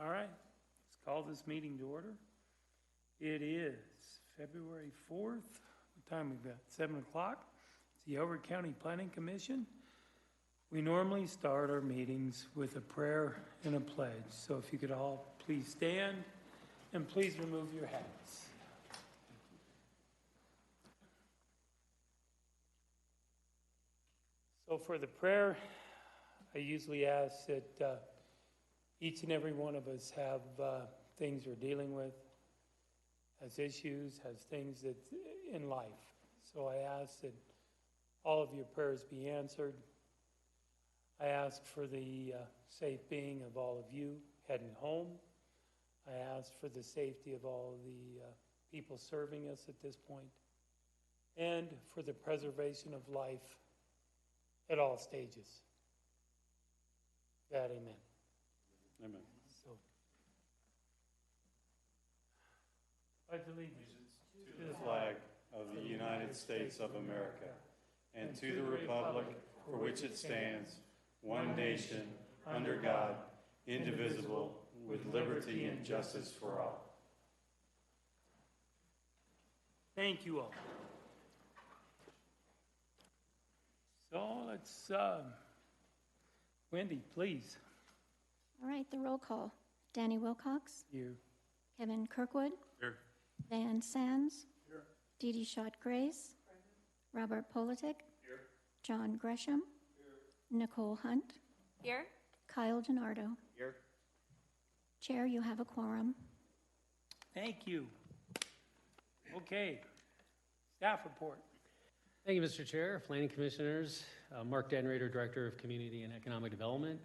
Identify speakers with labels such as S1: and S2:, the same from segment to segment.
S1: All right, let's call this meeting to order. It is February 4th. What time we got? 7 o'clock. It's the Elbert County Planning Commission. We normally start our meetings with a prayer and a pledge. So if you could all please stand and please remove your hats. So for the prayer, I usually ask that each and every one of us have things we're dealing with, has issues, has things that in life. So I ask that all of your prayers be answered. I ask for the safe being of all of you heading home. I ask for the safety of all the people serving us at this point, and for the preservation of life at all stages. God, amen.
S2: Amen.
S1: So, pledge allegiance
S2: To the flag of the United States of America and to the republic for which it stands, one nation, under God, indivisible, with liberty and justice for all.
S1: Thank you all. So let's, Wendy, please.
S3: All right, the roll call. Danny Wilcox.
S1: Here.
S3: Kevin Kirkwood.
S2: Here.
S3: Van Sands.
S2: Here.
S3: Dee Dee Schott-Grace. Robert Politic.
S2: Here.
S3: John Gresham. Here. Nicole Hunt.
S4: Here.
S3: Kyle DiNardo.
S2: Here.
S3: Chair, you have a quorum.
S1: Thank you. Okay. Staff report.
S5: Thank you, Mr. Chair, Planning Commissioners. Mark Denrader, Director of Community and Economic Development.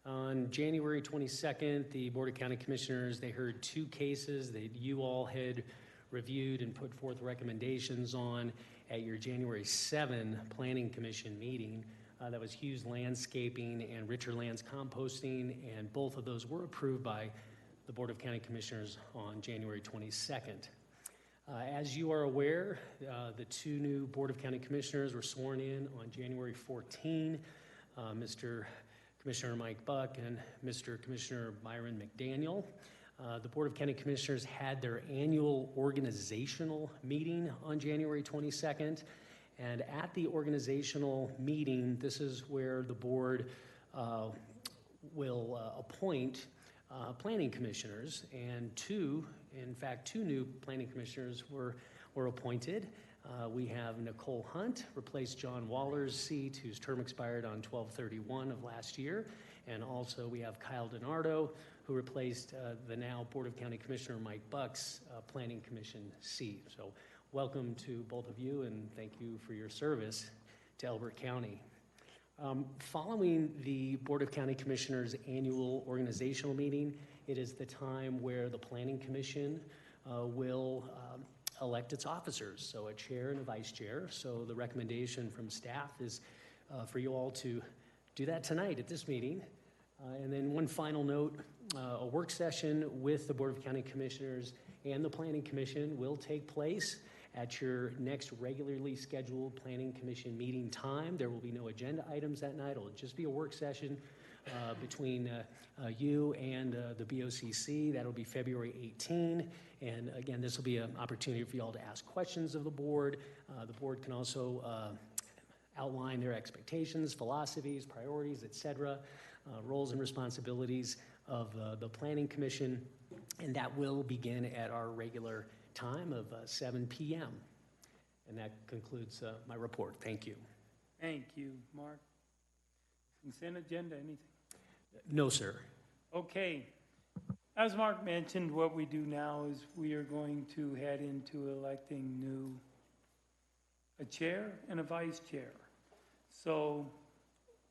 S5: On January 22nd, the Board of County Commissioners, they heard two cases that you all had reviewed and put forth recommendations on at your January 7 Planning Commission meeting. That was Hughes Landscaping and Richer Lands Composting, and both of those were approved by the Board of County Commissioners on January 22nd. As you are aware, the two new Board of County Commissioners were sworn in on January 14. Mr. Commissioner Mike Buck and Mr. Commissioner Byron McDaniel. The Board of County Commissioners had their annual organizational meeting on January 22nd. And at the organizational meeting, this is where the board will appoint planning commissioners, and two new planning commissioners were appointed. We have Nicole Hunt replaced John Waller's seat, whose term expired on 12/31 of last year. And also we have Kyle DiNardo, who replaced the now Board of County Commissioner Mike Buck's Planning Commission seat. So welcome to both of you, and thank you for your service to Elbert County. Following the Board of County Commissioners' annual organizational meeting, it is the time where the Planning Commission will elect its officers, so a chair and a vice chair. So the recommendation from staff is for you all to do that tonight at this meeting. And then one final note, a work session with the Board of County Commissioners and the Planning Commission will take place at your next regularly scheduled Planning Commission meeting time. There will be no agenda items that night. It'll just be a work session between you and the BOCC. That'll be February 18. And again, this will be an opportunity for you all to ask questions of the board. The board can also outline their expectations, philosophies, priorities, etc., roles and responsibilities of the Planning Commission. And that will begin at our regular time of 7 p.m. And that concludes my report. Thank you.
S1: Thank you, Mark. Consent agenda, anything?
S5: No, sir.
S1: Okay. As Mark mentioned, what we do now is we are going to head into electing a chair and a vice chair. So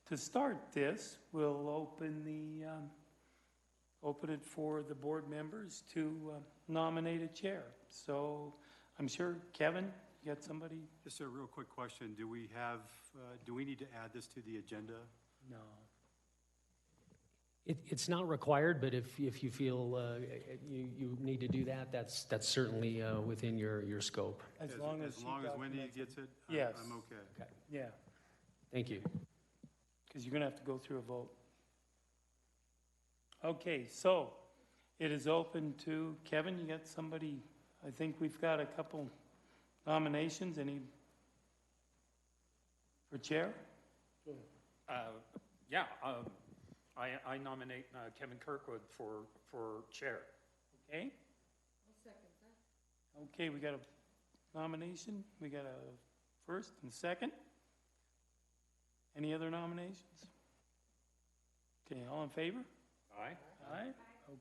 S1: to start this, we'll open it for the board members to nominate a chair. So I'm sure, Kevin, you got somebody?
S6: Just a real quick question. Do we need to add this to the agenda?
S1: No.
S5: It's not required, but if you feel you need to do that, that's certainly within your scope.
S1: As long as
S6: Wendy gets it,
S1: yes.
S6: I'm okay.
S5: Okay.
S1: Yeah,
S5: Thank you.
S1: because you're going to have to go through a vote. Okay, so It is open to, Kevin, you got somebody, I think we've got a couple nominations, any for chair?
S4: Yeah, I nominate Kevin Kirkwood for chair.
S1: Okay? I'll second that. Okay, we got a nomination, we got a first and second. Any other nominations? Okay, all in favor?
S4: Aye.
S1: Aye.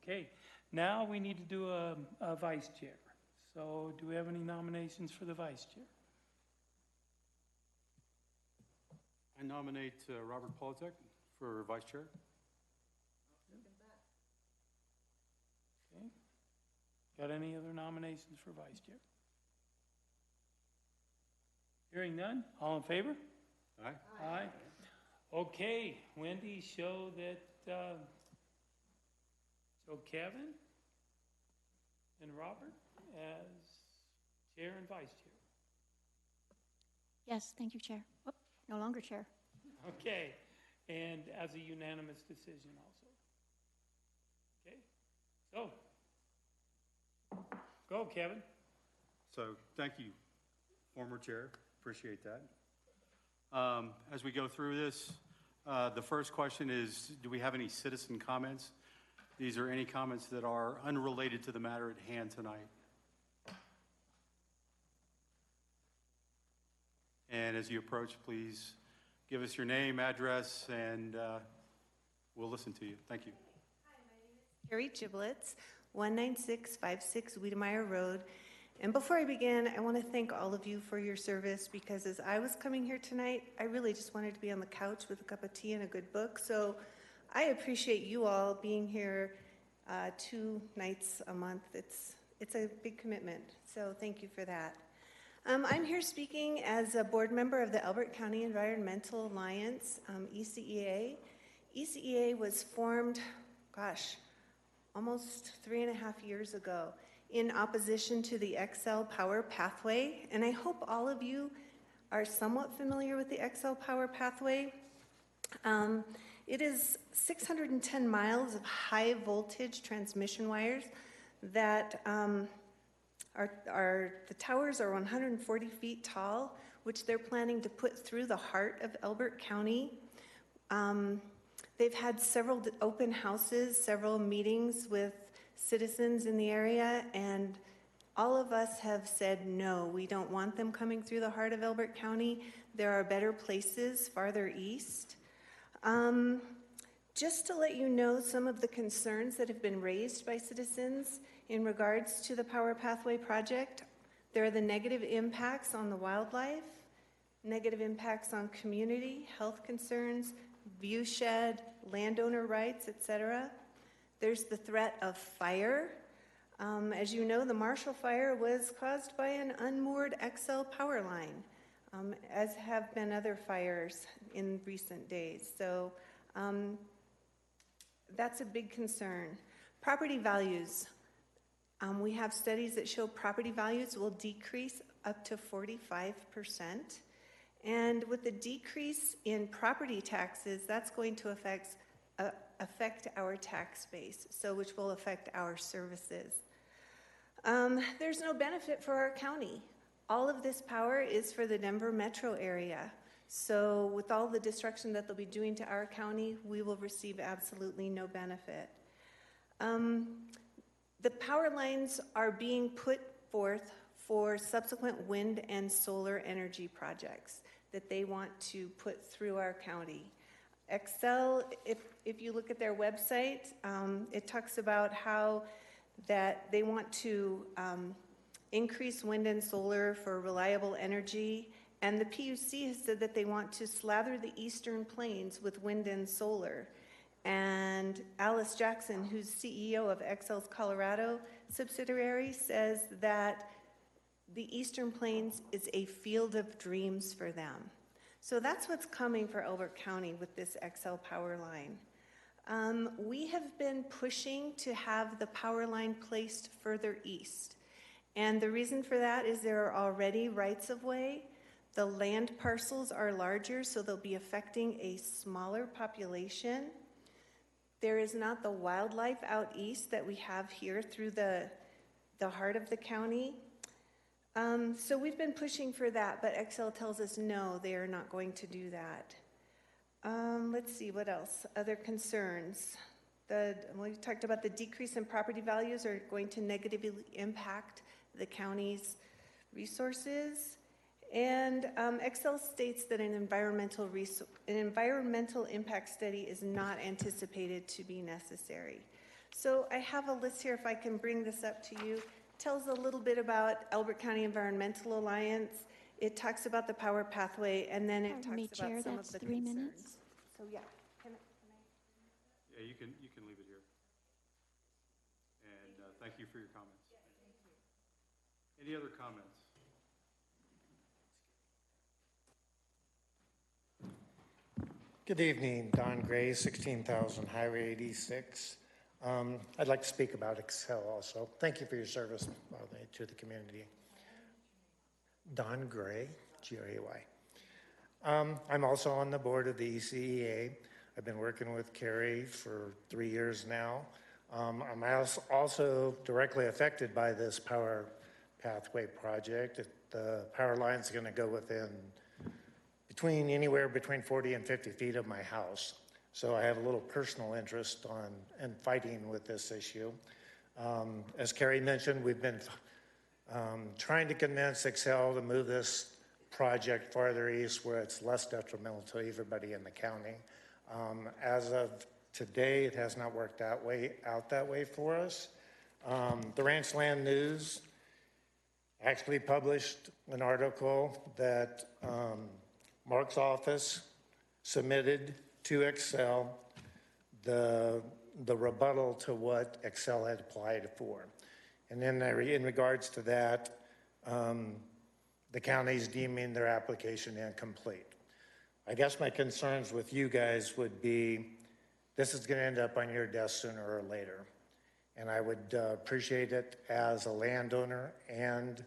S1: Okay, now we need to do a vice chair. So do we have any nominations for the vice chair?
S6: I nominate Robert Politek for vice chair.
S1: Okay. Got any other nominations for vice chair? Hearing none, all in favor?
S6: Aye.
S1: Aye. Okay, Wendy, show Kevin and Robert as chair and vice chair.
S3: Yes, thank you, Chair. Oh, no longer Chair.
S1: Okay, and as a unanimous decision also. Okay, so, go Kevin.
S6: So thank you, former chair. Appreciate that. As we go through this, the first question is, do we have any citizen comments? These are any comments that are unrelated to the matter at hand tonight. And as you approach, please give us your name, address, and we'll listen to you. Thank you.
S7: Carrie Giblets, 19656 Wiedemeyer Road. And before I begin, I want to thank all of you for your service, because as I was coming here tonight, I really just wanted to be on the couch with a cup of tea and a good book. So I appreciate you all being here 2 nights a month. It's a big commitment, so thank you for that. I'm here speaking as a board member of the Elbert County Environmental Alliance, ECEA. ECEA was formed, almost 3.5 years ago in opposition to the XL Power Pathway. And I hope all of you are somewhat familiar with the XL Power Pathway. It is 610 miles of high voltage transmission wires that the towers are 140 feet tall, which they're planning to put through the heart of Elbert County. They've had several open houses, several meetings with citizens in the area, and all of us have said no, we don't want them coming through the heart of Elbert County. There are better places farther east. Just to let you know some of the concerns that have been raised by citizens in regards to the Power Pathway project, there are the negative impacts on the wildlife, negative impacts on community, health concerns, view shed, landowner rights, etc. There's the threat of fire. As you know, the Marshall Fire was caused by an unmoored XL power line, as have been other fires in recent days. So that's a big concern. Property values. We have studies that show property values will decrease up to 45%. And with the decrease in property taxes, that's going to affect our tax base, so which will affect our services. There's no benefit for our county. All of this power is for the Denver metro area. So with all the destruction that they'll be doing to our county, we will receive absolutely no benefit. The power lines are being put forth for subsequent wind and solar energy projects that they want to put through our county. Excel, if you look at their website, it talks about how that they want to increase wind and solar for reliable energy, and the PUC has said that they want to slather the eastern plains with wind and solar. And Alice Jackson, who's CEO of Excel's Colorado subsidiary, says that the Eastern Plains is a field of dreams for them. So that's what's coming for Elbert County with this XL power line. We have been pushing to have the power line placed further east. And the reason for that is there are already rights of way. The land parcels are larger, so they'll be affecting a smaller population. There is not the wildlife out east that we have here through the heart of the county. So we've been pushing for that, but Excel tells us no, they are not going to do that. Let's see, what else? Other concerns. We talked about the decrease in property values are going to negatively impact the county's resources. And Excel states that an environmental impact study is not anticipated to be necessary. So I have a list here, if I can bring this up to you. It tells a little bit about Elbert County Environmental Alliance. It talks about the power pathway, and then it
S3: Pardon me,
S7: talks about
S3: Chair,
S7: some
S3: that's
S7: of the
S3: 3
S7: concerns.
S3: minutes.
S7: So yeah,
S6: Yeah, you can leave it here. And thank you for your comments. Any other comments?
S8: Good evening, Don Gray, 16,000 Highway 86. I'd like to speak about Excel also. Thank you for your service to the community. Don Gray, G-R-A-Y. I'm also on the board of the ECEA. I've been working with Carrie for 3 years now. I'm also directly affected by this power pathway project. The power line's going to go anywhere between 40 and 50 feet of my house. So I have a little personal interest in fighting with this issue. As Carrie mentioned, we've been trying to convince Excel to move this project farther east where it's less detrimental to everybody in the county. As of today, it has not worked out that way for us. The Ranchland News actually published an article that Mark's office submitted to Excel the rebuttal to what Excel had applied for. And then in regards to that, the county's deeming their application incomplete. I guess my concerns with you guys would be, this is going to end up on your desk sooner or later. And I would appreciate it as a landowner and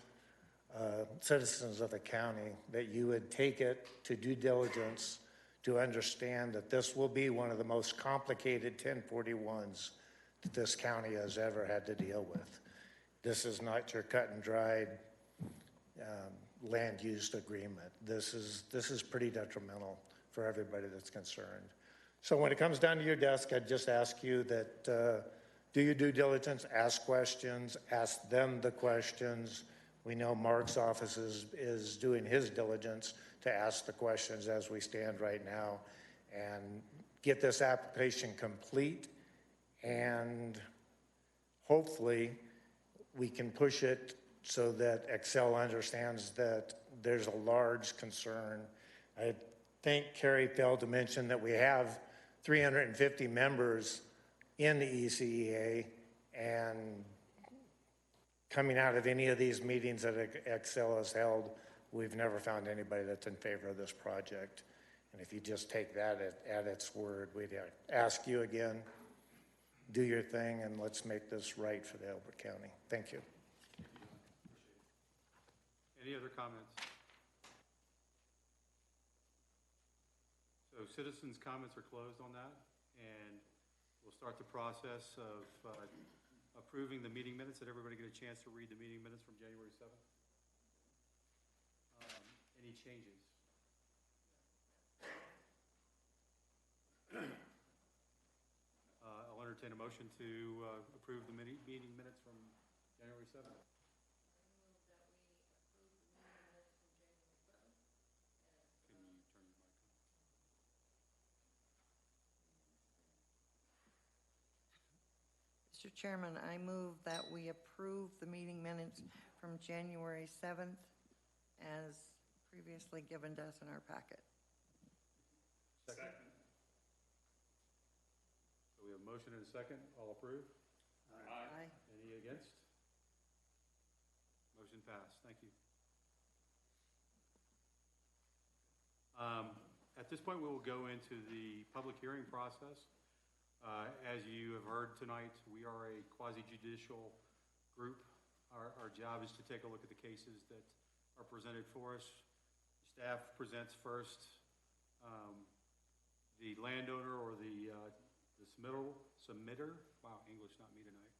S8: citizens of the county that you would take it to due diligence to understand that this will be one of the most complicated 1041s that this county has ever had to deal with. This is not your cut and dried land use agreement. This is pretty detrimental for everybody that's concerned. So when it comes down to your desk, I'd just ask you that do your due diligence, ask questions, ask them the questions. We know Mark's office is doing his diligence to ask the questions as we stand right now and get this application complete, and hopefully we can push it so that Excel understands that there's a large concern. I think Carrie failed to mention that we have 350 members in the ECEA, and coming out of any of these meetings that Excel has held, we've never found anybody that's in favor of this project. And if you just take that at its word, we'd ask you again, do your thing, and let's make this right for the Elbert County. Thank you.
S6: Any other comments? So citizens' comments are closed on that, and we'll start the process of approving the meeting minutes. Did everybody get a chance to read the meeting minutes from January 7th? Any changes? I'll entertain a motion to approve the meeting minutes from January 7th. Can you turn your mic on?
S9: Mr. Chairman, I move that we approve the meeting minutes from January 7th as previously given to us in our packet.
S6: Second. So we have a motion and a second. All approve?
S9: Aye.
S6: Any against? Motion passed. Thank you. At this point, we will go into the public hearing process. As you have heard tonight, we are a quasi-judicial group. Our job is to take a look at the cases that are presented for us. Staff presents first. The landowner or the submitter, wow, English not me tonight.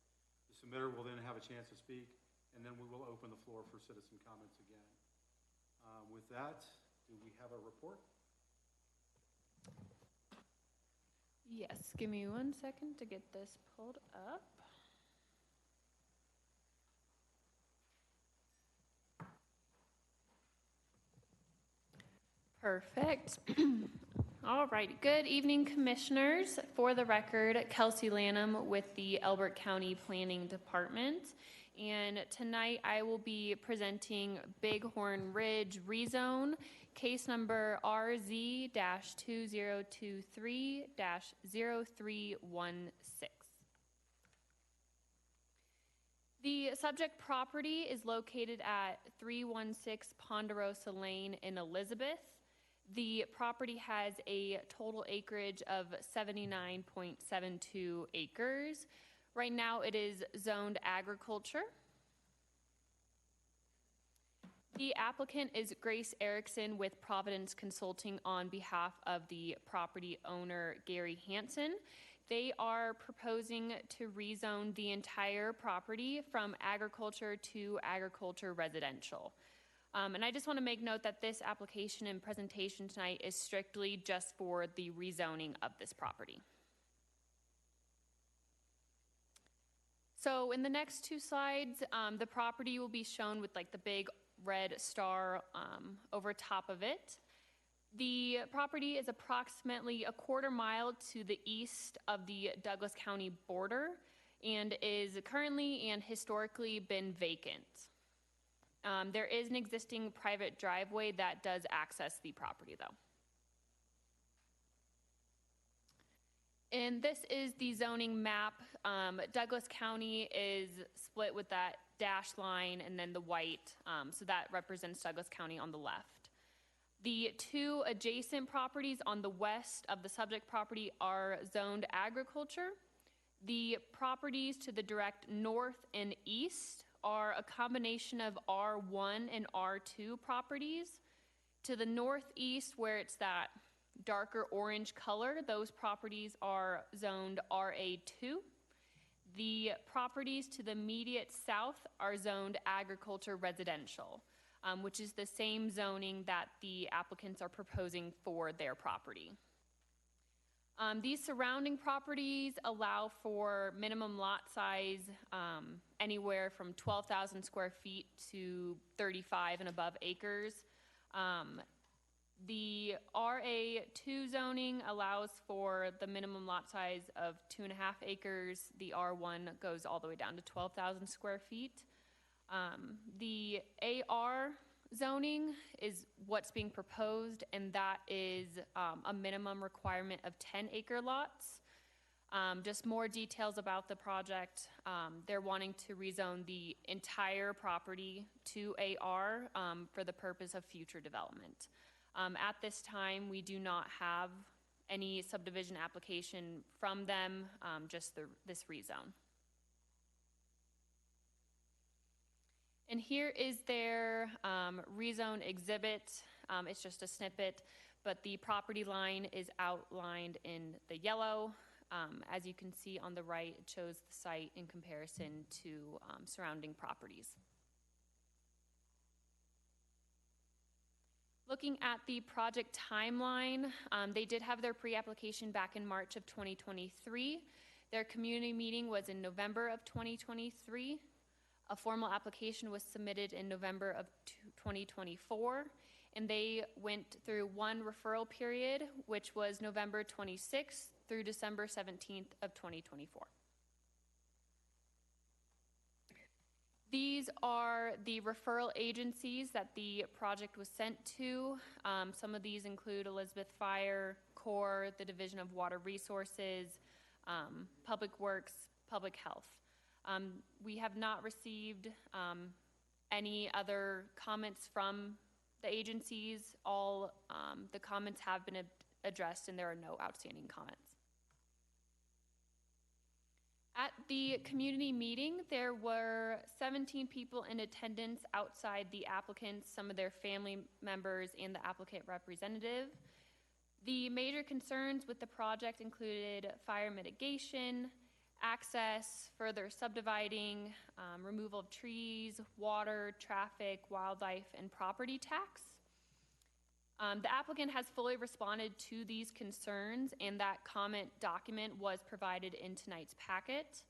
S6: The submitter will then have a chance to speak, and then we will open the floor for citizen comments again. With that, do we have a report?
S10: Yes, give me 1 second to get this pulled up. Perfect. All right. Good evening, commissioners. For the record, Kelsey Lanham with the Elbert County Planning Department. And tonight I will be presenting Bighorn Ridge Rezone, case number RZ-2023-0316. The subject property is located at 316 Ponderosa Lane in Elizabeth. The property has a total acreage of 79.72 acres. Right now it is zoned agriculture. The applicant is Grace Erickson with Providence Consulting on behalf of the property owner Gary Hansen. They are proposing to rezone the entire property from agriculture to agriculture residential. And I just want to make note that this application and presentation tonight is strictly just for the rezoning of this property. So in the next two slides, the property will be shown with like the big red star over top of it. The property is approximately a quarter mile to the east of the Douglas County border and is currently and historically been vacant. There is an existing private driveway that does access the property though. And this is the zoning map. Douglas County is split with that dashed line and then the white, so that represents Douglas County on the left. The two adjacent properties on the west of the subject property are zoned agriculture. The properties to the direct north and east are a combination of R1 and R2 properties. To the northeast, where it's that darker orange color, those properties are zoned RA2. The properties to the immediate south are zoned agriculture residential, which is the same zoning that the applicants are proposing for their property. These surrounding properties allow for minimum lot size anywhere from 12,000 square feet to 35 and above acres. The RA2 zoning allows for the minimum lot size of 2.5 acres. The R1 goes all the way down to 12,000 square feet. The AR zoning is what's being proposed, and that is a minimum requirement of 10-acre lots. Just more details about the project. They're wanting to rezone the entire property to AR for the purpose of future development. At this time, we do not have any subdivision application from them, just this rezone. And here is their rezone exhibit. It's just a snippet, but the property line is outlined in the yellow. As you can see on the right, it shows the site in comparison to surrounding properties. Looking at the project timeline, they did have their pre-application back in March of 2023. Their community meeting was in November of 2023. A formal application was submitted in November of 2024, and they went through one referral period, which was November 26th through December 17th of 2024. These are the referral agencies that the project was sent to. Some of these include Elizabeth Fire, Corps, the Division of Water Resources, Public Works, Public Health. We have not received any other comments from the agencies. All the comments have been addressed and there are no outstanding comments. At the community meeting, there were 17 people in attendance outside the applicants, some of their family members, and the applicant representative. The major concerns with the project included fire mitigation, access, further subdividing, removal of trees, water, traffic, wildlife, and property tax. The applicant has fully responded to these concerns, and that comment document was provided in tonight's packet.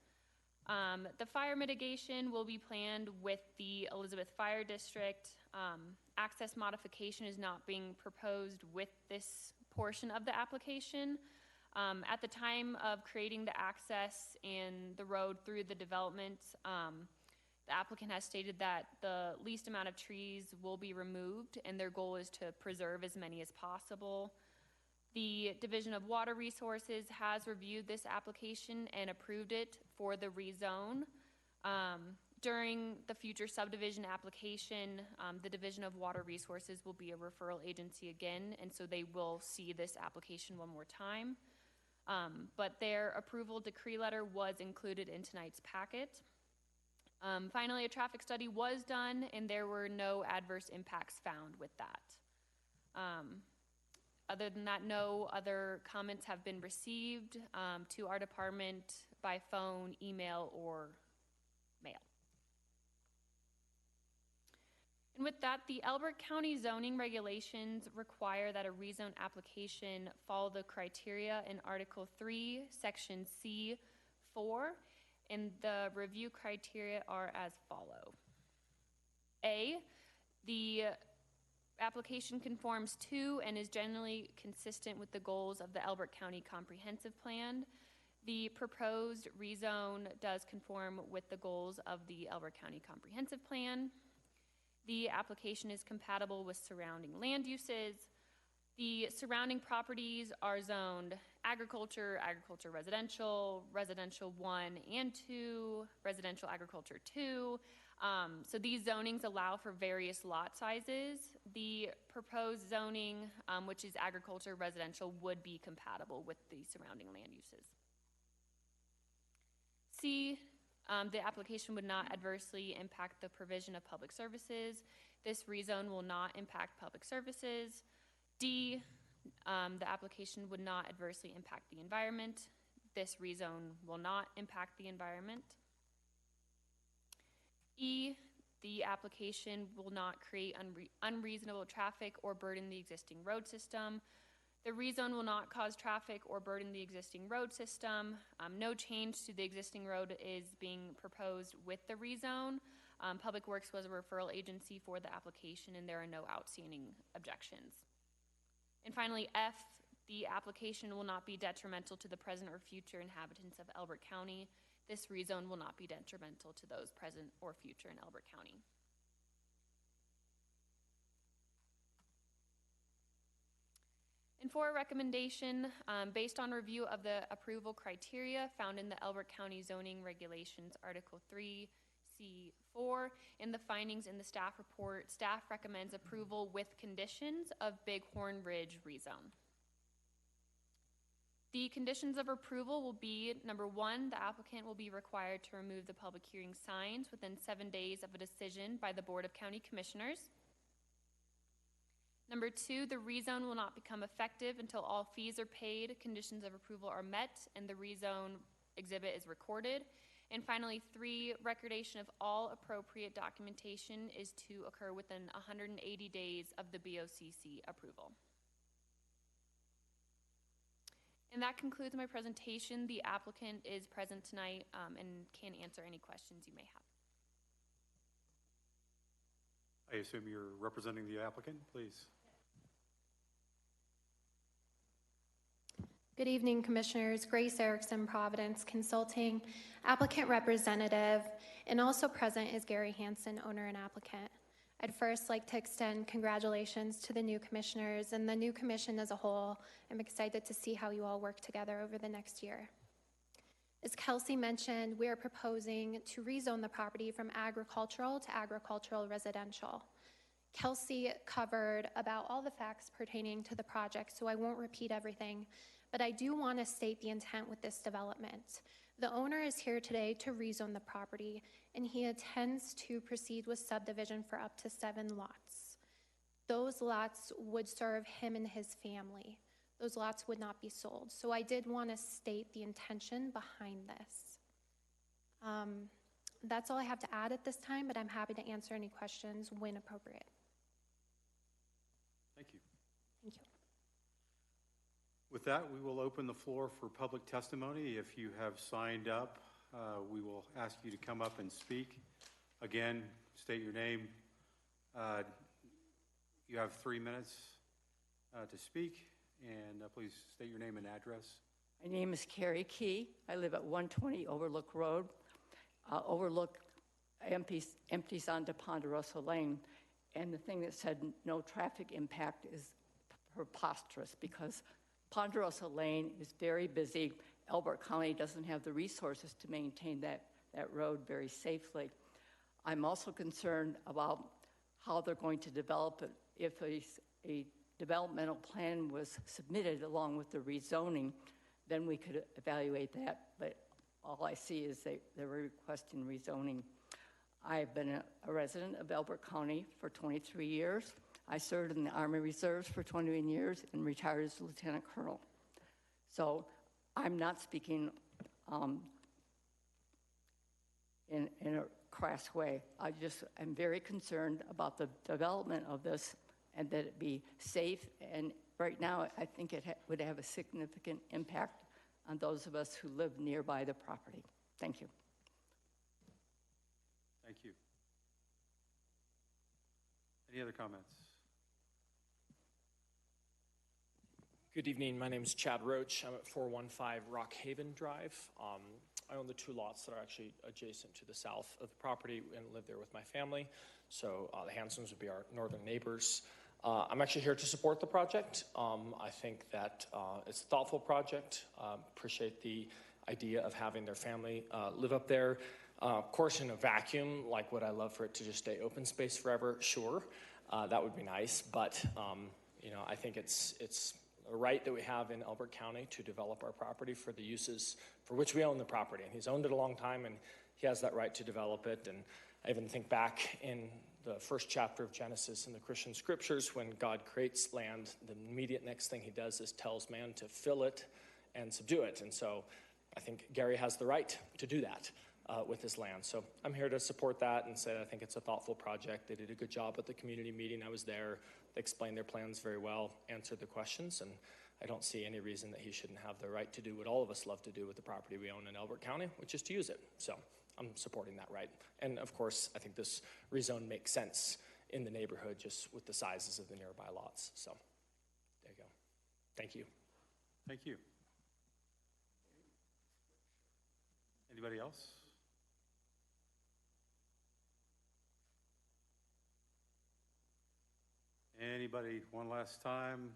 S10: The fire mitigation will be planned with the Elizabeth Fire District. Access modification is not being proposed with this portion of the application. At the time of creating the access and the road through the development, the applicant has stated that the least amount of trees will be removed, and their goal is to preserve as many as possible. The Division of Water Resources has reviewed this application and approved it for the rezone. During the future subdivision application, the Division of Water Resources will be a referral agency again, and so they will see this application one more time. But their approval decree letter was included in tonight's packet. Finally, a traffic study was done, and there were no adverse impacts found with that. Other than that, no other comments have been received to our department by phone, email, or mail. And with that, the Elbert County zoning regulations require that a rezone application follow the criteria in Article 3, Section C4, and the review criteria are as follow. A, the application conforms to and is generally consistent with the goals of the Elbert County Comprehensive Plan. The proposed rezone does conform with the goals of the Elbert County Comprehensive Plan. The application is compatible with surrounding land uses. The surrounding properties are zoned agriculture, agriculture residential, residential 1 and 2, residential agriculture 2. So these zonings allow for various lot sizes. The proposed zoning, which is agriculture residential, would be compatible with the surrounding land uses. C, the application would not adversely impact the provision of public services. This rezone will not impact public services. D, the application would not adversely impact the environment. This rezone will not impact the environment. E, the application will not create unreasonable traffic or burden the existing road system. The rezone will not cause traffic or burden the existing road system. No change to the existing road is being proposed with the rezone. Public Works was a referral agency for the application, and there are no outstanding objections. And finally, F, the application will not be detrimental to the present or future inhabitants of Elbert County. This rezone will not be detrimental to those present or future in Elbert County. And for a recommendation, based on review of the approval criteria found in the Elbert County Zoning Regulations, Article 3, C4, and the findings in the staff report, staff recommends approval with conditions of Bighorn Ridge rezone. The conditions of approval will be, number 1, the applicant will be required to remove the public hearing signs within 7 days of a decision by the Board of County Commissioners. Number 2, the rezone will not become effective until all fees are paid, conditions of approval are met, and the rezone exhibit is recorded. And finally, 3, recordation of all appropriate documentation is to occur within 180 days of the BOCC approval. And that concludes my presentation. The applicant is present tonight and can answer any questions you may have.
S6: I assume you're representing the applicant, please.
S11: Good evening, Commissioners. Grace Erickson, Providence Consulting, applicant representative, and also present is Gary Hansen, owner and applicant. I'd first like to extend congratulations to the new commissioners and the new commission as a whole. I'm excited to see how you all work together over the next year. As Kelsey mentioned, we are proposing to rezone the property from agricultural to agricultural residential. Kelsey covered about all the facts pertaining to the project, so I won't repeat everything, but I do want to state the intent with this development. The owner is here today to rezone the property, and he intends to proceed with subdivision for up to 7 lots. Those lots would serve him and his family. those lots would not be sold. So I did want to state the intention behind this. That's all I have to add at this time, but I'm happy to answer any questions when appropriate.
S6: Thank you.
S11: Thank you.
S6: With that, we will open the floor for public testimony. If you have signed up, we will ask you to come up and speak. Again, state your name. You have 3 minutes to speak, and please state your name and address.
S12: My name is Carrie Key. I live at 120 Overlook Road. Overlook empties onto Ponderosa Lane, and the thing that said no traffic impact is preposterous because Ponderosa Lane is very busy. Elbert County doesn't have the resources to maintain that road very safely. I'm also concerned about how they're going to develop it. If a developmental plan was submitted along with the rezoning, then we could evaluate that, but all I see is they're requesting rezoning. I've been a resident of Elbert County for 23 years. I served in the Army Reserves for 21 years and retired as a lieutenant colonel. So I'm not speaking in a crass way. I'm very concerned about the development of this and that it be safe. And right now, I think it would have a significant impact on those of us who live nearby the property. Thank you.
S6: Thank you. Any other comments?
S13: Good evening. My name is Chad Roach. I'm at 415 Rock Haven Drive. I own the 2 lots that are actually adjacent to the south of the property and live there with my family. So the Hansons would be our northern neighbors. I'm actually here to support the project. I think that it's a thoughtful project. Appreciate the idea of having their family live up there. Of course, in a vacuum, like would I love for it to just stay open space forever? Sure, that would be nice. But I think it's a right that we have in Elbert County to develop our property for the uses for which we own the property. And he's owned it a long time, and he has that right to develop it. And I even think back in the first chapter of Genesis in the Christian scriptures, when God creates land, the immediate next thing he does is tells man to fill it and subdue it. And so I think Gary has the right to do that with his land. So I'm here to support that and say I think it's a thoughtful project. They did a good job at the community meeting. I was there. They explained their plans very well, answered the questions, and I don't see any reason that he shouldn't have the right to do what all of us love to do with the property we own in Elbert County, which is to use it. So I'm supporting that right. And of course, I think this rezone makes sense in the neighborhood just with the sizes of the nearby lots. So there you go. Thank you.
S6: Thank you. Anybody else? Anybody, one last time?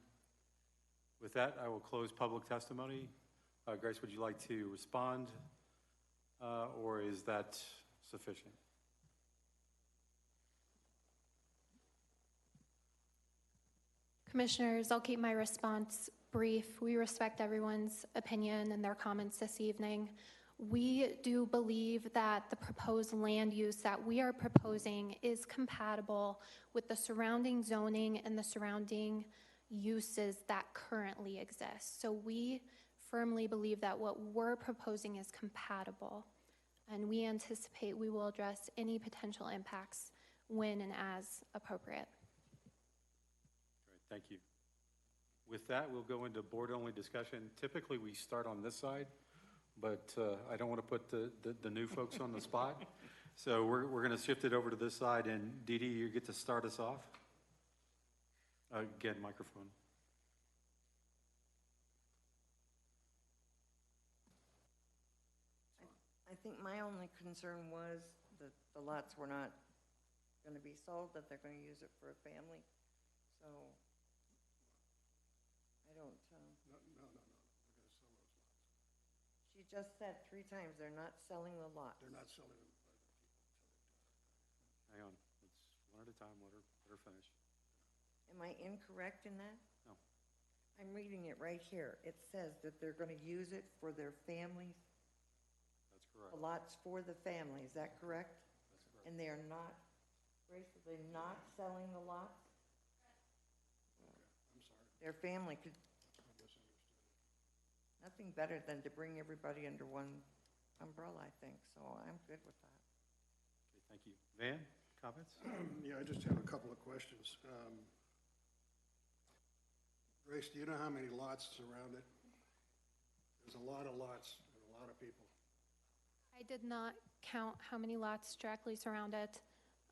S6: With that, I will close public testimony. Grace, would you like to respond, or is that sufficient?
S11: Commissioners, I'll keep my response brief. We respect everyone's opinion and their comments this evening. We do believe that the proposed land use that we are proposing is compatible with the surrounding zoning and the surrounding uses that currently exist. So we firmly believe that what we're proposing is compatible, and we anticipate we will address any potential impacts when and as appropriate.
S6: Great, thank you. With that, we'll go into board-only discussion. Typically, we start on this side, but I don't want to put the new folks on the spot. So we're going to shift it over to this side, and Dee Dee, you get to start us off. Again, microphone.
S9: I think my only concern was that the lots were not going to be sold, that they're going to use it for a family. So I don't.
S14: No. We're going to sell those lots.
S9: She just said 3 times they're not selling the lots.
S14: They're not selling them.
S6: Hang on. Let's one at a time. Let her finish.
S9: Am I incorrect in that?
S6: No.
S9: I'm reading it right here. It says that they're going to use it for their families.
S6: That's correct.
S9: The lots for the family. Is that correct?
S6: That's correct.
S9: And they are not, Grace, are they not selling the lots?
S14: Okay, I'm sorry.
S9: Their family could,
S14: I guess
S9: nothing better than to bring everybody under one umbrella, I think, so I'm good with that.
S6: Okay, thank you. Van, comments?
S14: Yeah, I just have a couple of questions. Grace, do you know how many lots surround it? There's a lot of lots and a lot of people.
S11: I did not count how many lots directly surround it.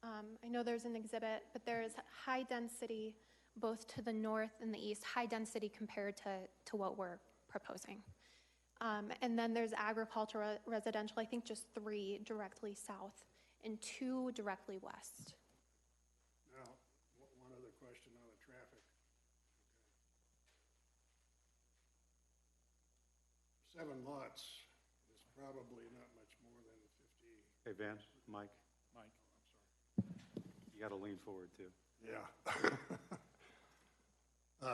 S11: I know there's an exhibit, but there is high density both to the north and the east, high density compared to what we're proposing. And then there's agricultural residential, I think just 3 directly south and 2 directly west.
S14: Now, one other question on the traffic. Okay. 7 lots is probably not much more than 50.
S6: Hey, Van, Mike,
S14: Mike. Oh, I'm sorry.
S6: you got to lean forward, too.
S14: Yeah.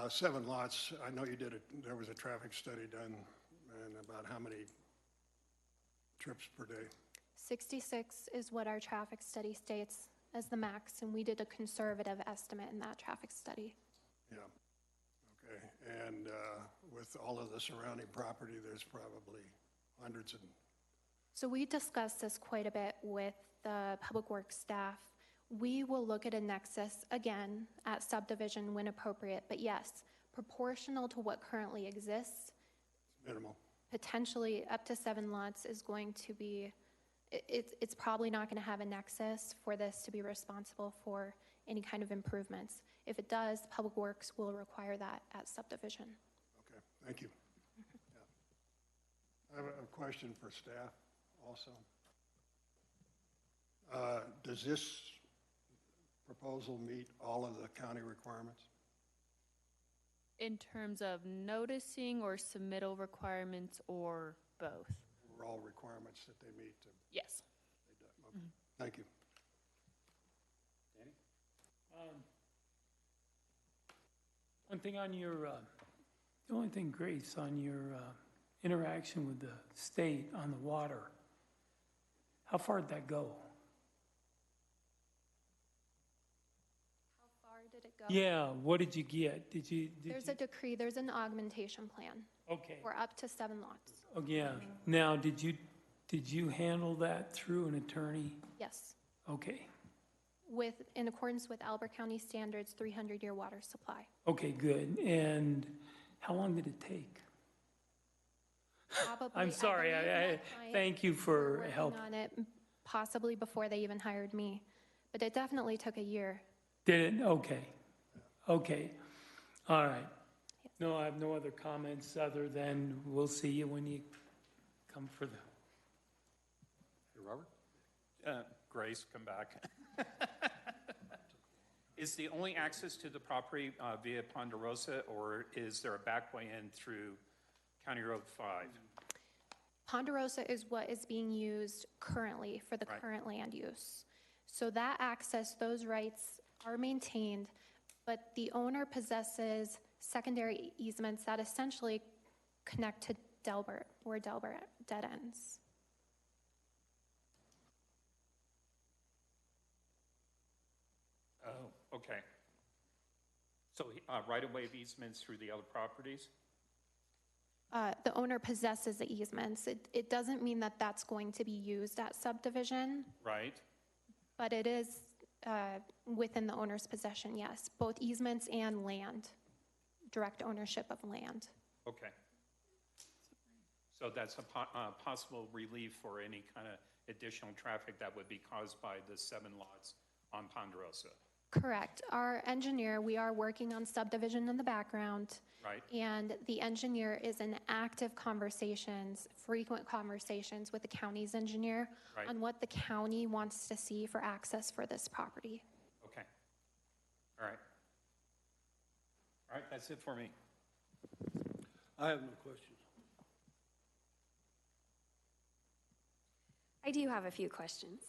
S14: 7 lots, I know you did it, there was a traffic study done, and about how many trips per day?
S11: 66 is what our traffic study states as the max, and we did a conservative estimate in that traffic study.
S14: Yeah, okay, and with all of the surrounding property, there's probably hundreds and...
S11: So we discussed this quite a bit with the Public Works staff. We will look at a nexus again at subdivision when appropriate, but yes, proportional to what currently exists,
S14: Minimal.
S11: potentially up to 7 lots is going to be, it's probably not going to have a nexus for this to be responsible for any kind of improvements. If it does, Public Works will require that at subdivision.
S14: Okay, thank you. Yeah. I have a question for staff also. Does this proposal meet all of the county requirements?
S10: In terms of noticing or submittal requirements or both?
S14: Overall requirements that they meet?
S10: Yes.
S14: Okay. Thank you.
S6: Danny?
S1: One thing on your, the only thing, Grace, on your interaction with the state on the water, how far did that go?
S11: How far did it go?
S1: Yeah, what did you get?
S11: There's a decree, there's an augmentation plan.
S1: Okay.
S11: For up to 7 lots.
S1: Oh, yeah. Now, did you handle that through an attorney?
S11: Yes.
S1: Okay.
S11: In accordance with Elbert County standards, 300-year water supply.
S1: Okay, good. And how long did it take?
S11: Probably,
S1: I'm sorry.
S11: believe my client
S1: Thank you
S11: were
S1: for
S11: working
S1: help.
S11: on it, possibly before they even hired me, but it definitely took a year.
S1: Did it? Okay. Okay. All right. No, I have no other comments other than we'll see you when you come for the.
S6: Hey, Robert?
S4: Grace, come back. Is the only access to the property via Ponderosa, or is there a back way in through County Road 5?
S11: Ponderosa is what is being used currently for the current land use. So that access, those rights are maintained, but the owner possesses secondary easements that essentially connect to Delbert, where Delbert dead ends.
S4: Oh, okay. So right-of-way easements through the other properties?
S11: The owner possesses the easements. It doesn't mean that that's going to be used at subdivision,
S4: Right.
S11: but it is within the owner's possession, yes. Both easements and land, direct ownership of land.
S4: Okay. So that's a possible relief for any kind of additional traffic that would be caused by the 7 lots on Ponderosa?
S11: Correct. Our engineer, we are working on subdivision in the background.
S4: Right.
S11: And the engineer is in active conversations, frequent conversations with the county's engineer
S4: Right.
S11: on what the county wants to see for access for this property.
S4: Okay. All right. All right, that's it for me.
S14: I have no questions.
S15: I do have a few questions.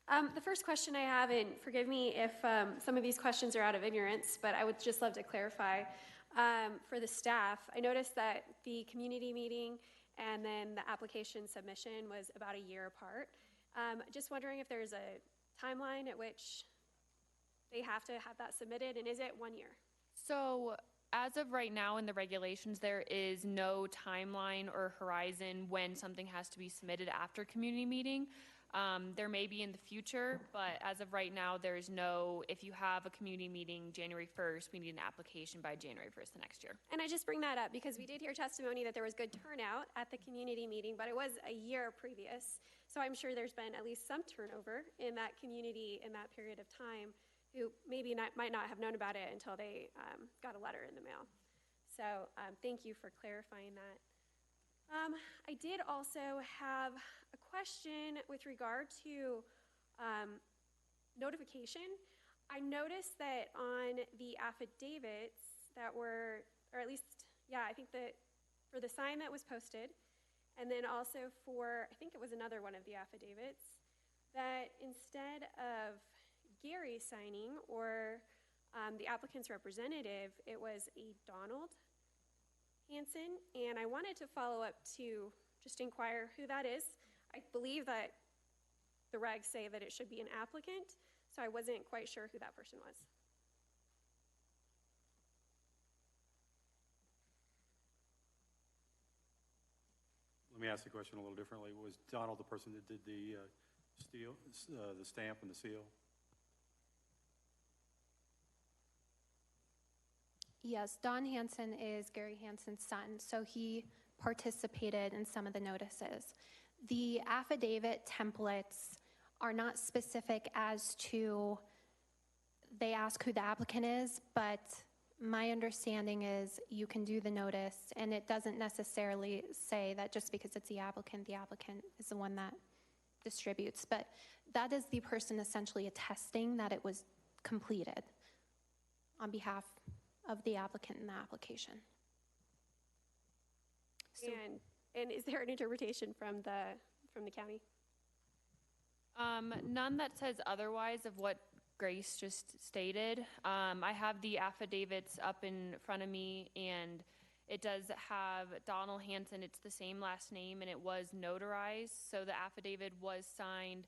S15: The first question I have, and forgive me if some of these questions are out of ignorance, but I would just love to clarify for the staff. I noticed that the community meeting and then the application submission was about a year apart. Just wondering if there's a timeline at which they have to have that submitted, and is it 1 year?
S10: So As of right now in the regulations, there is no timeline or horizon when something has to be submitted after community meeting. There may be in the future, but as of right now, there's no, if you have a community meeting January 1st, we need an application by January 1st the next year.
S15: And I just bring that up because we did hear testimony that there was good turnout at the community meeting, but it was a year previous. So I'm sure there's been at least some turnover in that community in that period of time who maybe might not have known about it until they got a letter in the mail. So thank you for clarifying that. I did also have a question with regard to notification. I noticed that on the affidavits that were, or at least, yeah, I think that for the sign that was posted, and then also for, I think it was another one of the affidavits, that instead of Gary signing or the applicant's representative, it was a Donald Hanson, and I wanted to follow up to just inquire who that is. I believe that the regs say that it should be an applicant, so I wasn't quite sure who that person was.
S6: Let me ask the question a little differently. Was Donald the person that did the the stamp and the seal?
S11: Yes, Don Hanson is Gary Hanson's son, so he participated in some of the notices. The affidavit templates are not specific as to, they ask who the applicant is, but my understanding is you can do the notice, and it doesn't necessarily say that just because it's the applicant is the one that distributes, but that is the person essentially attesting that it was completed on behalf of the applicant in the application. So,
S15: and is there an interpretation from the county?
S10: None that says otherwise of what Grace just stated. I have the affidavits up in front of me, and it does have Donald Hanson. It's the same last name, and it was notarized. So the affidavit was signed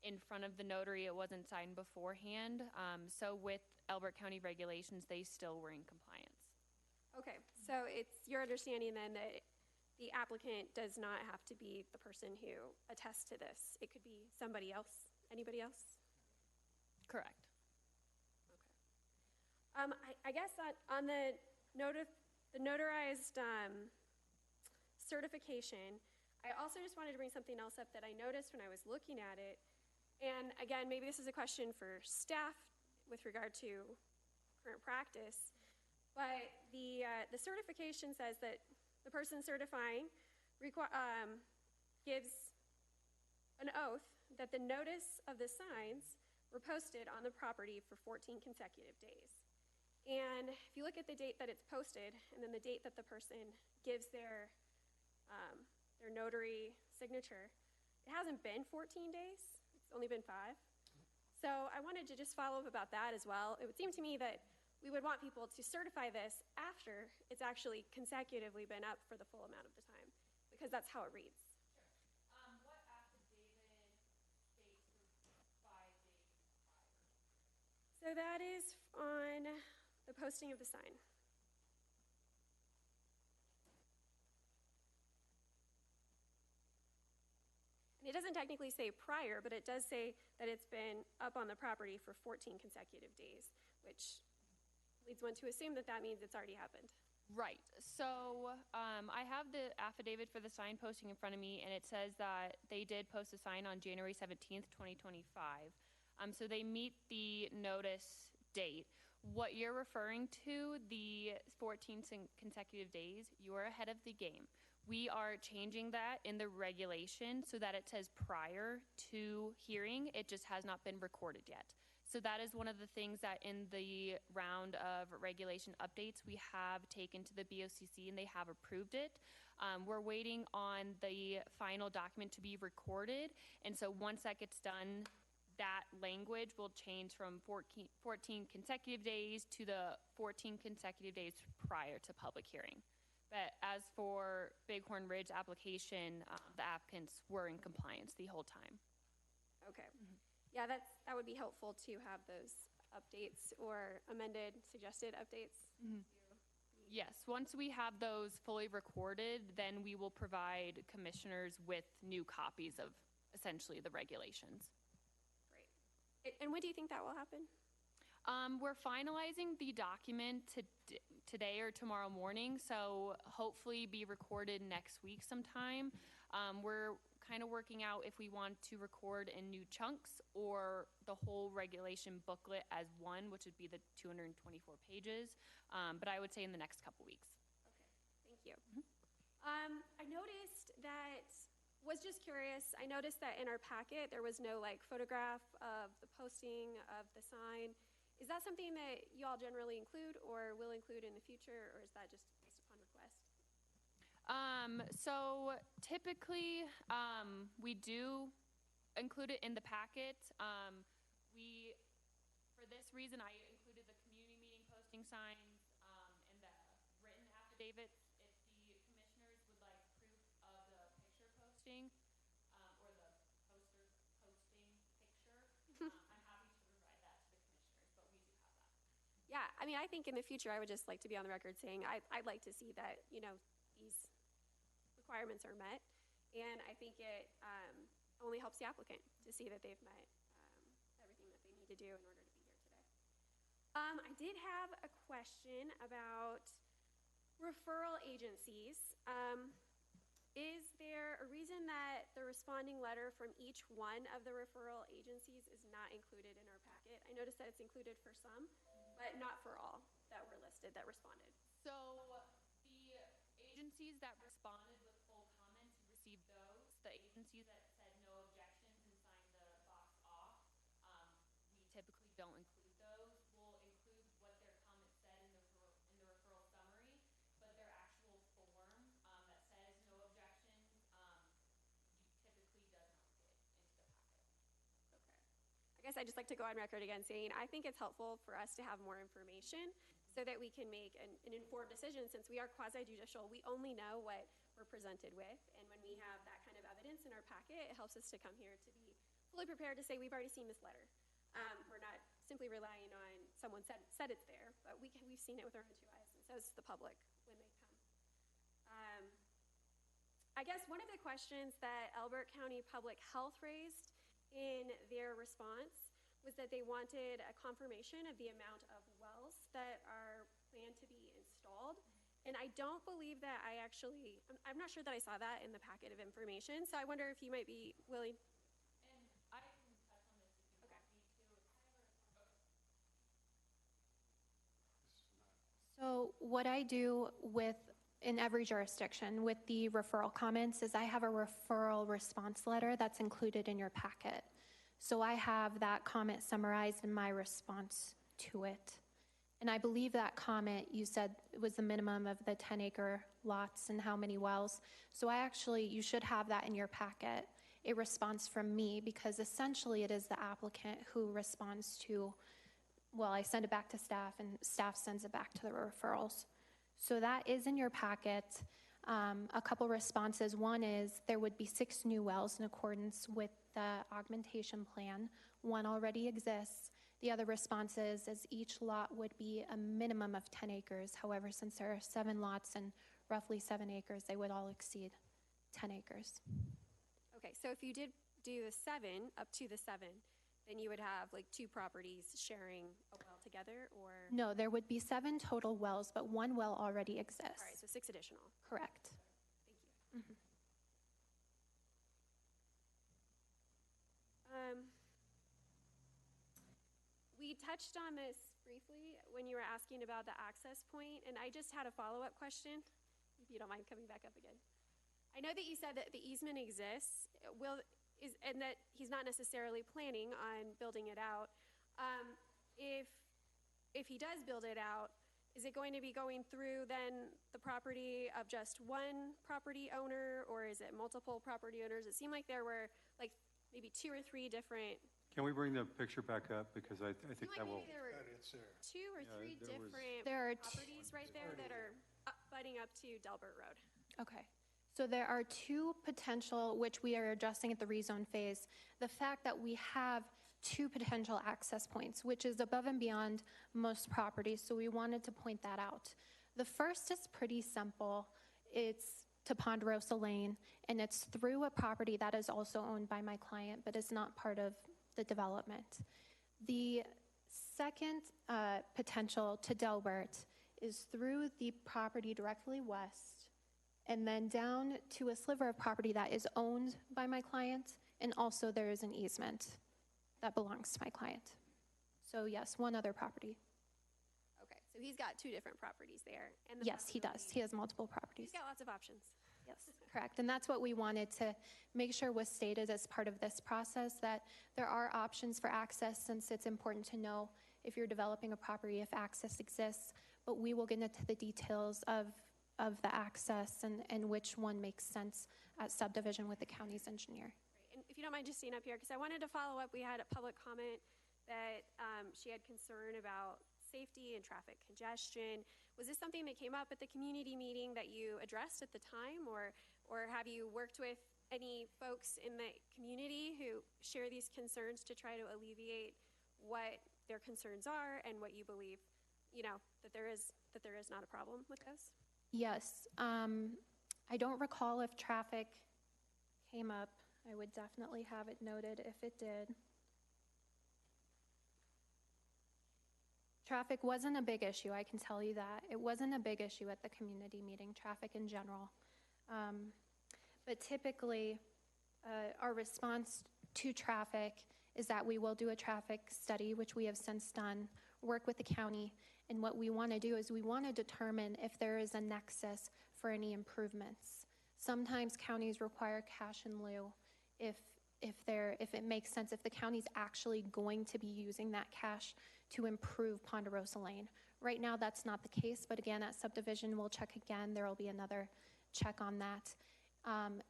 S10: in front of the notary. It wasn't signed beforehand. So with Elbert County regulations, they still were in compliance.
S15: Okay, so it's your understanding then that the applicant does not have to be the person who attests to this. It could be somebody else, anybody else?
S10: Correct.
S15: Okay. I guess on the notarized certification, I also just wanted to bring something else up that I noticed when I was looking at it. And again, maybe this is a question for staff with regard to current practice, but the certification says that the person certifying gives an oath that the notice of the signs were posted on the property for 14 consecutive days. And if you look at the date that it's posted and then the date that the person gives their notary signature, it hasn't been 14 days. It's only been 5. So I wanted to just follow up about that as well. It would seem to me that we would want people to certify this after it's actually consecutively been up for the full amount of the time, because that's how it reads.
S10: What affidavit states for 5 days prior?
S15: So that is on the posting of the sign. And it doesn't technically say prior, but it does say that it's been up on the property for 14 consecutive days, which leads one to assume that that means it's already happened.
S10: Right. So I have the affidavit for the sign posting in front of me, and it says that they did post a sign on January 17th, 2025. So they meet the notice date. What you're referring to, the 14 consecutive days, you're ahead of the game. We are changing that in the regulation so that it says prior to hearing. It just has not been recorded yet. So that is one of the things that in the round of regulation updates we have taken to the BOCC, and they have approved it. We're waiting on the final document to be recorded, and so once that gets done, that language will change from 14 consecutive days to the 14 consecutive days prior to public hearing. But as for Bighorn Ridge application, the applicants were in compliance the whole time.
S15: Okay. Mm-hmm. Yeah, that would be helpful to have those updates or amended, suggested updates to
S10: Yes, once we have those fully recorded, then we will provide commissioners with new copies of essentially the regulations.
S15: Great. And when do you think that will happen?
S10: We're finalizing the document today or tomorrow morning, so hopefully be recorded next week sometime. We're kind of working out if we want to record in new chunks or the whole regulation booklet as one, which would be the 224 pages. But I would say in the next couple weeks.
S15: Okay, thank you. I noticed that, was just curious, I noticed that in our packet, there was no like photograph of the posting of the sign. Is that something that you all generally include or will include in the future, or is that just based upon request?
S10: So typically, we do include it in the packet. For this reason, I included the community meeting posting signs, and the written affidavits. If the commissioners would like proof of the picture posting, or the poster posting picture, I'm happy to provide that to the commissioners, but we do have that.
S15: Yeah, I mean, I think in the future, I would just like to be on the record saying I'd like to see that, you know, these requirements are met. And I think it only helps the applicant to see that they've met everything that they need to do in order to be here today. I did have a question about referral agencies. Is there a reason that the responding letter from each one of the referral agencies is not included in our packet? I noticed that it's included for some, but not for all that were listed that responded.
S10: So the agencies that responded with full comments received those. The agencies that said no objections and signed the box off, we typically don't include those. We'll include what their comments said in the referral summary, but their actual form that says no objections typically does not get into the packet.
S15: Okay. I guess I'd just like to go on record again saying I think it's helpful for us to have more information so that we can make an informed decision. Since we are quasi-judicial, we only know what we're presented with. And when we have that kind of evidence in our packet, it helps us to come here to be fully prepared to say we've already seen this letter. We're not simply relying on someone said it's there, but we've seen it with our own two eyes, and so does the public when they come. I guess one of the questions that Elbert County Public Health raised in their response was that they wanted a confirmation of the amount of wells that are planned to be installed. And I don't believe that I'm not sure that I saw that in the packet of information, so I wonder if you might be willing.
S10: And I can touch on this if you want me to.
S11: So what I do in every jurisdiction with the referral comments is I have a referral response letter that's included in your packet. So I have that comment summarized in my response to it. And I believe that comment, you said it was the minimum of the 10-acre lots and how many wells. So you should have that in your packet, a response from me, because essentially it is the applicant who responds to, well, I send it back to staff and staff sends it back to the referrals. So that is in your packet. A couple responses. One is there would be 6 new wells in accordance with the augmentation plan. 1 already exists. The other response is each lot would be a minimum of 10 acres. However, since there are 7 lots and roughly 7 acres, they would all exceed 10 acres.
S15: Okay, so if you did do the 7, up to the 7, then you would have like 2 properties sharing a well together, or?
S11: No, there would be 7 total wells, but 1 well already exists.
S15: All right, so 6 additional.
S11: Correct.
S15: Thank you. We touched on this briefly when you were asking about the access point, and I just had a follow-up question, if you don't mind coming back up again. I know that you said that the easement exists, and that he's not necessarily planning on building it out. If he does build it out, is it going to be going through then the property of just one property owner, or is it multiple property owners? It seemed like there were like maybe 2 or 3 different.
S6: Can we bring the picture back up, because I think that will.
S15: There were
S14: It's there.
S15: 2 or 3 different
S11: There are
S15: properties right there that are butting up to Delbert Road.
S11: Okay. So there are 2 potential, which we are addressing at the rezone phase. The fact that we have 2 potential access points, which is above and beyond most properties, so we wanted to point that out. The first is pretty simple. It's to Ponderosa Lane, and it's through a property that is also owned by my client, but is not part of the development. The second potential to Elbert is through the property directly west, and then down to a sliver of property that is owned by my client, and also there is an easement that belongs to my client. So yes, one other property.
S15: Okay, so he's got two different properties there. And the
S11: Yes, he does. He has multiple properties.
S15: He's got lots of options.
S11: Yes, correct. And that's what we wanted to make sure was stated as part of this process, that there are options for access, since it's important to know if you're developing a property, if access exists. But we will get into the details of the access and which one makes sense at subdivision with the county's engineer.
S15: Right. And if you don't mind just staying up here, because I wanted to follow up. We had a public comment that she had concern about safety and traffic congestion. Was this something that came up at the community meeting that you addressed at the time, or have you worked with any folks in the community who share these concerns to try to alleviate what their concerns are and what you believe, that there is not a problem with this?
S11: Yes. I don't recall if traffic came up. I would definitely have it noted if it did. Traffic wasn't a big issue, I can tell you that. It wasn't a big issue at the community meeting, traffic in general. But typically, our response to traffic is that we will do a traffic study, which we have since done, work with the county, and what we want to do is we want to determine if there is a nexus for any improvements. Sometimes counties require cash in lieu if it makes sense, if the county's actually going to be using that cash to improve Ponderosa Lane. Right now, that's not the case, but again, at subdivision, we'll check again. There will be another check on that.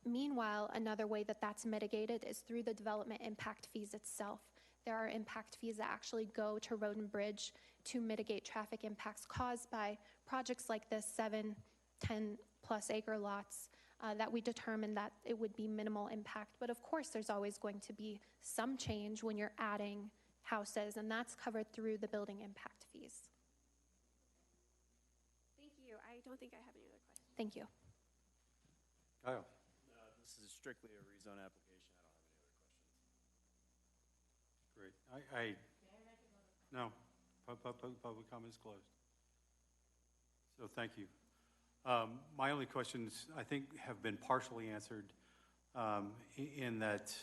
S11: Meanwhile, another way that that's mitigated is through the development impact fees itself. There are impact fees that actually go to road and bridge to mitigate traffic impacts caused by projects like this, 7, 10 plus acre lots, that we determined that it would be minimal impact. But of course, there's always going to be some change when you're adding houses, and that's covered through the building impact fees.
S15: Thank you. I don't think I have any other questions.
S11: Thank you.
S6: Kyle?
S16: This is strictly a rezone application. I don't have any other questions.
S6: Great. No, public comment is closed. So thank you. My only questions, I think, have been partially answered in that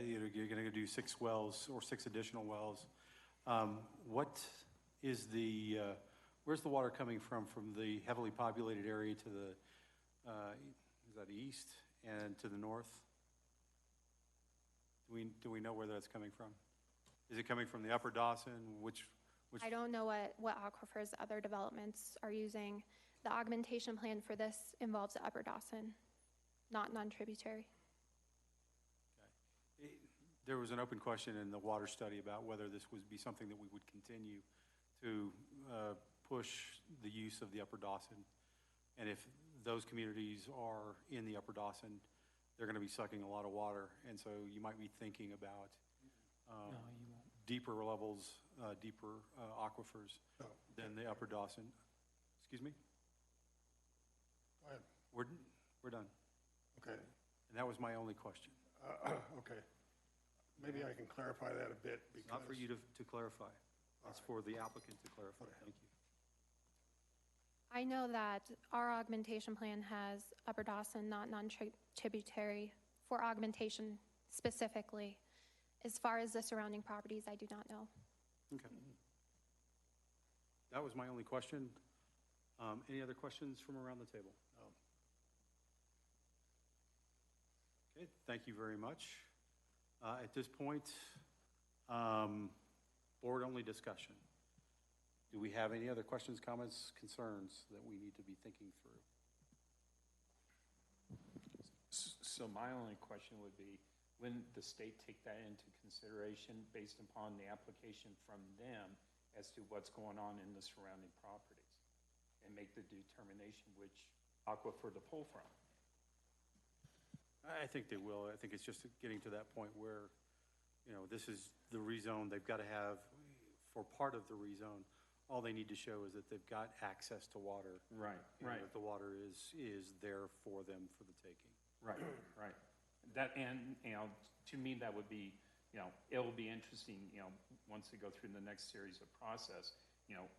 S6: you're going to do 6 wells or 6 additional wells. What is where's the water coming from the heavily populated area to the, is that east and to the north? Do we know where that's coming from? Is it coming from the Upper Dawson? Which
S11: I don't know what aquifers other developments are using. The augmentation plan for this involves the Upper Dawson, not non-tributary.
S6: Okay. There was an open question in the water study about whether this would be something that we would continue to push the use of the Upper Dawson. And if those communities are in the Upper Dawson, they're going to be sucking a lot of water. And so you might be thinking about deeper levels, deeper aquifers than the Upper Dawson. Excuse me?
S14: Go ahead.
S6: We're done.
S14: Okay.
S6: And that was my only question.
S14: Okay. Maybe I can clarify that a bit because.
S6: Not for you to clarify. That's for the applicant to clarify. Thank you.
S11: I know that our augmentation plan has Upper Dawson, not non-tributary, for augmentation specifically. As far as the surrounding properties, I do not know.
S6: Okay. That was my only question. Any other questions from around the table? No. Okay, thank you very much. At this point, board-only discussion. Do we have any other questions, comments, concerns that we need to be thinking through?
S4: So my only question would be, when the state take that into consideration based upon the application from them as to what's going on in the surrounding properties and make the determination which aquifer to pull from?
S6: I think they will. I think it's just getting to that point where, this is the rezone. They've got to have, for part of the rezone, all they need to show is that they've got access to water.
S4: Right,
S6: and
S4: right.
S6: That the water is there for them for the taking.
S4: Right, right. That, and, to me, that would be, it will be interesting, once they go through the next series of process,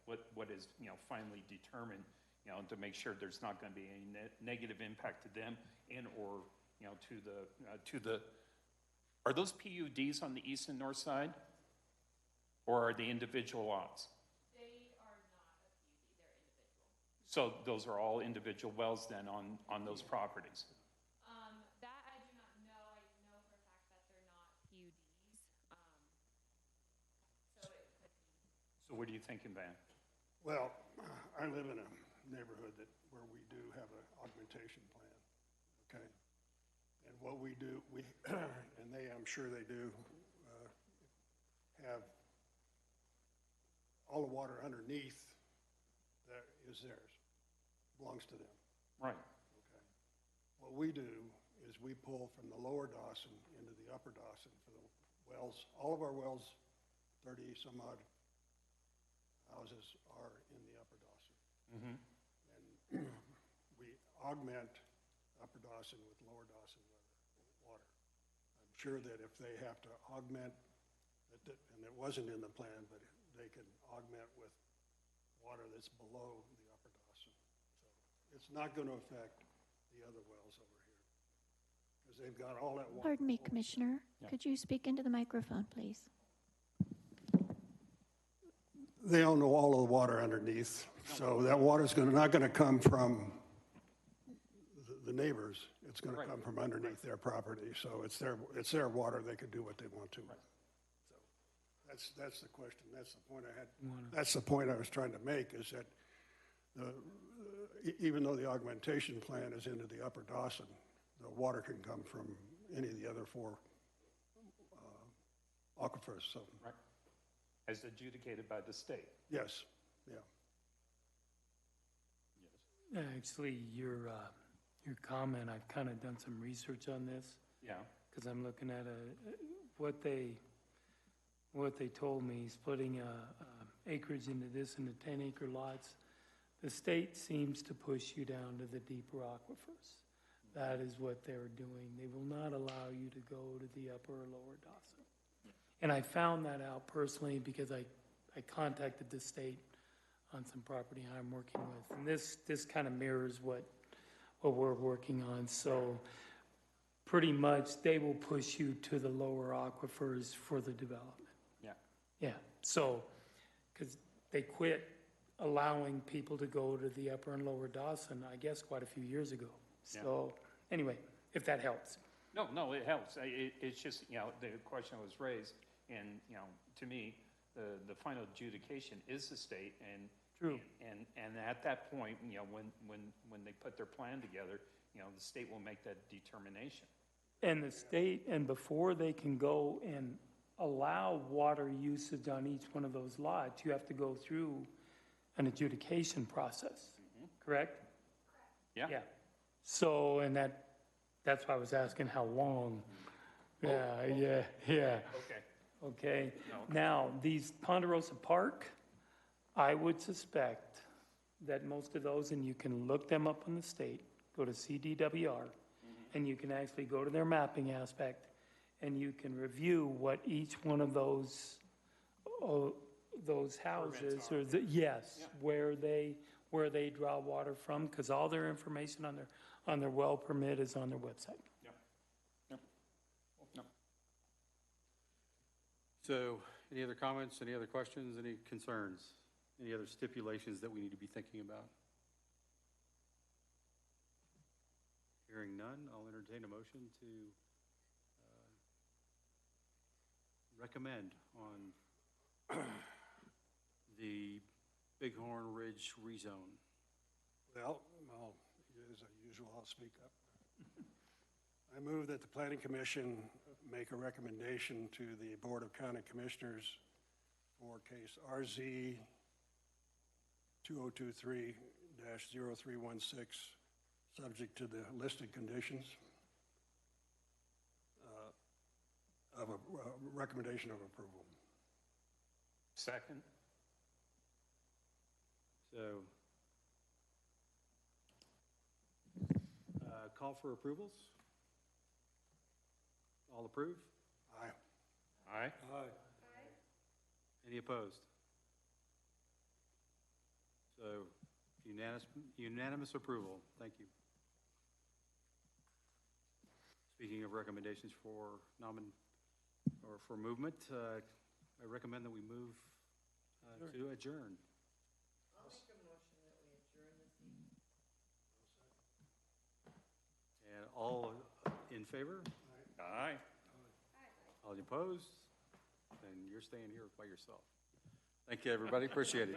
S4: what is, finally determined, to make sure there's not going to be any negative impact to them and or, to the, are those PUDs on the east and north side? Or are they individual lots?
S10: They are not a PUD, they're individual.
S4: So those are all individual wells then on those properties?
S10: That I do not know. I know for a fact that they're not PUDs. So it could be.
S4: So what are you thinking, Van?
S14: Well, I live in a neighborhood where we do have an augmentation plan, okay? And what we do, and I'm sure they do, have all the water underneath that is theirs, belongs to them.
S4: Right.
S14: Okay. What we do is we pull from the lower Dawson into the upper Dawson for the wells. All of our wells, 30 some odd houses are in the upper Dawson.
S4: Mm-hmm.
S14: And we augment upper Dawson with lower Dawson water. I'm sure that if they have to augment, and it wasn't in the plan, but they can augment with water that's below the upper Dawson. So it's not going to affect the other wells over here because they've got all that water.
S3: Pardon me, Commissioner.
S4: Yeah.
S3: Could you speak into the microphone, please?
S14: They own all of the water underneath, so that water's not going to come from the neighbors. It's going to come from underneath their property. So it's their water. They can do what they want to.
S4: Right.
S14: So that's the question. That's the point I had. That's the point I was trying to make, is that even though the augmentation plan is into the upper Dawson, the water can come from any of the other four aquifers. So.
S4: Right. As adjudicated by the state.
S14: Yes, yeah.
S4: Yes.
S1: Actually, your comment, I've kind of done some research on this.
S4: Yeah.
S1: Because I'm looking at what they told me, splitting acreage into this into 10-acre lots. The state seems to push you down to the deeper aquifers. That is what they're doing. They will not allow you to go to the upper or lower Dawson. And I found that out personally because I contacted the state on some property I'm working with. And this kind of mirrors what we're working on. So pretty much they will push you to the lower aquifers for the development.
S4: Yeah.
S1: Yeah. So, because they quit allowing people to go to the upper and lower Dawson, I guess, quite a few years ago. So anyway, if that helps.
S4: No, it helps. It's just, the question was raised, and, to me, the final adjudication is the state, and
S1: True.
S4: And at that point, when they put their plan together, the state will make that determination.
S1: And the state, and before they can go and allow water usage on each one of those lots, you have to go through an adjudication process, correct?
S4: Yeah.
S1: Yeah. So, and that's why I was asking how long. Yeah. Okay.
S4: No.
S1: Now, these Ponderosa Park, I would suspect that most of those, and you can look them up on the state, go to CDWR, and you can actually go to their mapping aspect, and you can review what each one of those houses, or where they draw water from, because all their information on their well permit is on their website.
S6: So, any other comments, any other questions, any concerns, any other stipulations that we need to be thinking about? Hearing none, I'll entertain a motion to recommend on the Bighorn Ridge rezone.
S14: Well, as usual, I'll speak up. I move that the Planning Commission make a recommendation to the Board of County Commissioners for case RZ 2023-0316, subject to the listed conditions of a recommendation of approval.
S4: Second.
S6: So, call for approvals? All approve?
S14: Aye.
S6: Aye. Aye. Any opposed? So unanimous approval. Thank you. Speaking of recommendations for movement, I recommend that we move to adjourn.
S9: I'll make a motion that we adjourn this evening.
S6: And all in favor?
S4: Aye.
S6: All opposed? Then you're staying here by yourself. Thank you, everybody. Appreciate it.